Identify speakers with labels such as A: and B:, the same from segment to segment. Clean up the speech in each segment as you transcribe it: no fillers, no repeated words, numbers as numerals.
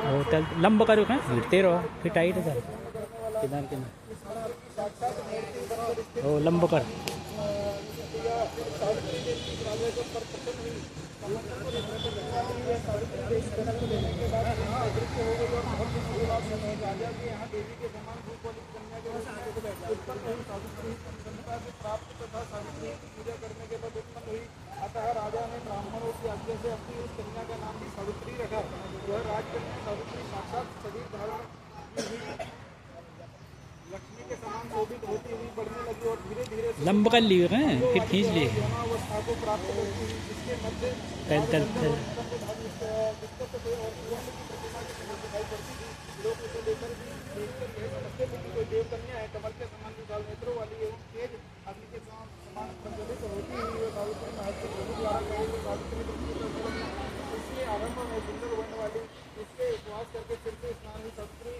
A: वो तल लंब करो कहाँ भिड़ते रहो फिर टाइट है किधर किधर वो लंब कर
B: अतः राजा ने ब्राह्मणों की आज्ञा से अपनी उस कन्या का नाम भी सावित्री रखा। वह राजकन्या सावित्री साक्षात शरीर धारण की हुई लक्ष्मी के समान शोभित होती हुई बढ़ने लगी और धीरे धीरे
A: लंब कर लिए हैं फिर खींच लिए
B: यौनावस्था को प्राप्त होती हुई, जिसके मध्य
A: तल तल तल
B: लोग उसे लेकर भी देखकर यह समझते थे कि कोई देव कन्या है। कमल के समान विशाल नेत्रों वाली एवं तेज अग्नि के समान प्रज्वलित होती हुई वह सावित्री महर्षि प्रभु द्वारा कहे हुए सावित्री इसलिए आरंभ में सुंदर वर्ण वाली इसके उपवास करके फिर से स्नान हुई। सावित्री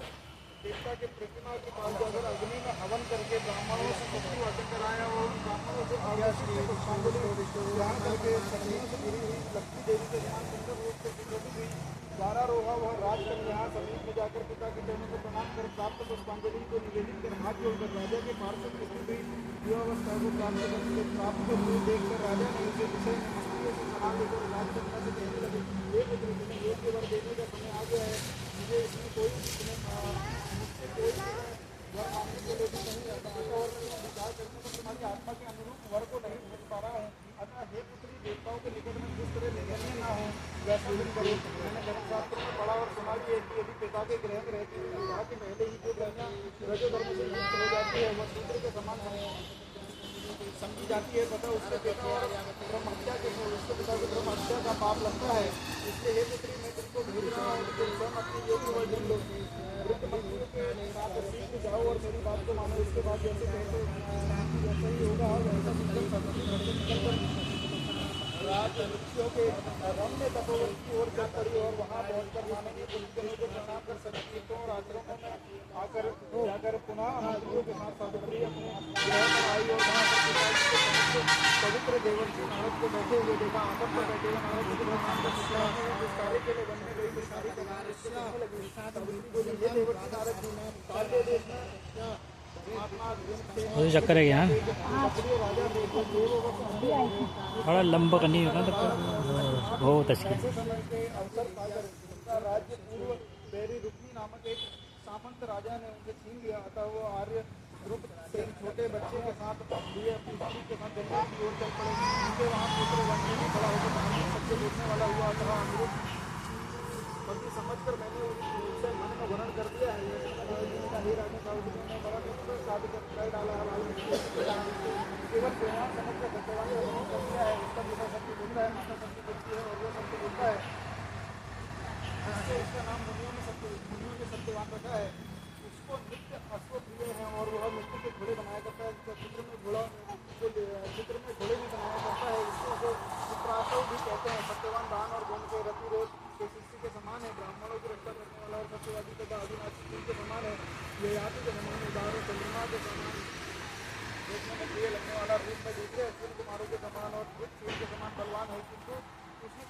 B: देवता के प्रतिमा के पास जाकर अग्नि में हवन करके ब्राह्मणों से शक्ति वाचन कराया और ब्राह्मणों से ग्रहण करके शक्तियों से गिरी हुई लक्ष्मी देवी के समान सुंदर रूप से विकसित हुई। द्वारा रोहा वह राजकन्या समीप में जाकर पिता के चरणों को प्रणाम कर प्राप्त पुष्पांजलि को निवेदित कर हाथ जोड़कर राजा के पार्षद की हुई युवावस्था को प्राप्त हुए देखकर राजा ने उसे विषय में मस्तियों से सलाह लेकर राजकन्या से कहने लगे, हे पुत्र, तुम्हें योग्य वर देने का समय आ गया है। मुझे इसमें कोई मुझसे कोई वर मांगने के लिए भी नहीं आता और विचार करने पर तुम्हारी आत्मा के अनुरूप वर को नहीं समझ पा रहा हूँ। अतः हे पुत्री, देवताओं के निकट में जिस तरह निगम्य न हो वह सेवन करो। मैंने धर्मशास्त्र में पढ़ा और सुना भी है कि यदि पिता के ग्रह में रहते हुए विवाह के पहले ही जो कन्या रजोधर्म से युक्त हो जाती है वह शूद्र के समान समझी जाती है तथा उसके पिता और ब्रह्म हत्या के उसके पिता को ब्रह्म हत्या का पाप लगता है। इसलिए हे पुत्री, मैं तुमको भेज रहा हूँ कि तुम स्वयं अपनी योग्य वर ढूंढ लो। वृद्ध मंत्रियों के साथ सीख जाओ और मेरी बात को मानो। इसके बाद जैसे कहते वैसा ही होगा और वैसा सुंदर राज वृक्षों के रम्य तपोवन की ओर चल पड़ी और वहाँ पहुंचकर माननीय पुरुषजनों को प्रणाम कर सभी तीर्थों और आश्रमों में आकर जाकर पुनः मंत्रियों के साथ सावित्री अपने ग्रह पर आई और वहाँ पवित्र देवर्षि नारद को बैठे हुए देखा। आसन पर बैठे हुए नारद जी को प्रणाम कर जिस कार्य के लिए बनने गई वो सारी करने लगी। सावित्री बोली, हे देवर्षि नारद जी, मैं पांड्य देश में
A: वो चक्कर है यहाँ बड़ा लंबा करनी होगा तो बहुत अच्छी
B: राज्य पूर्व बैरी रुक्मी नामक एक सामंत राजा ने उनसे छीन लिया। अतः वो आर्य ग्रुप से छोटे बच्चे के साथ लिए अपनी स्त्री के साथ जंगल की ओर चल पड़े। उनके वहाँ पुत्र बनने में बड़ा होकर धार्मिक सबसे देखने वाला हुआ। अतः अनुरूप बल्कि समझकर मैंने उनसे मन में वर्णन कर दिया है। डाला केवल व्यवहार समझ कर सत्यवान कर दिया है। उसका पिता सत्य बोलता है, माता सत्य बोलती है और वो सत्य बोलता है। इसका नाम मुनियों ने सत्यवान रखा है। उसको नित्य अश्वप्रिय है और वह मिट्टी के घोड़े बनाया करता है। चित्र में घोड़े भी बनाया करता है। इसको चित्रासव भी कहते हैं। सत्यवान दान और गुण के रतिरोध के शिष्य के समान है। ब्राह्मणों की रक्षा करने वाला और सत्यवादी तथा अविनाशी के समान है। ये याति के समान उदाहरण चंद्रमा के समान देखने में प्रिय लगने वाला रूप में दूसरे अश्विन कुमारों के समान और सूर्य के समान बलवान है, किंतु उसी के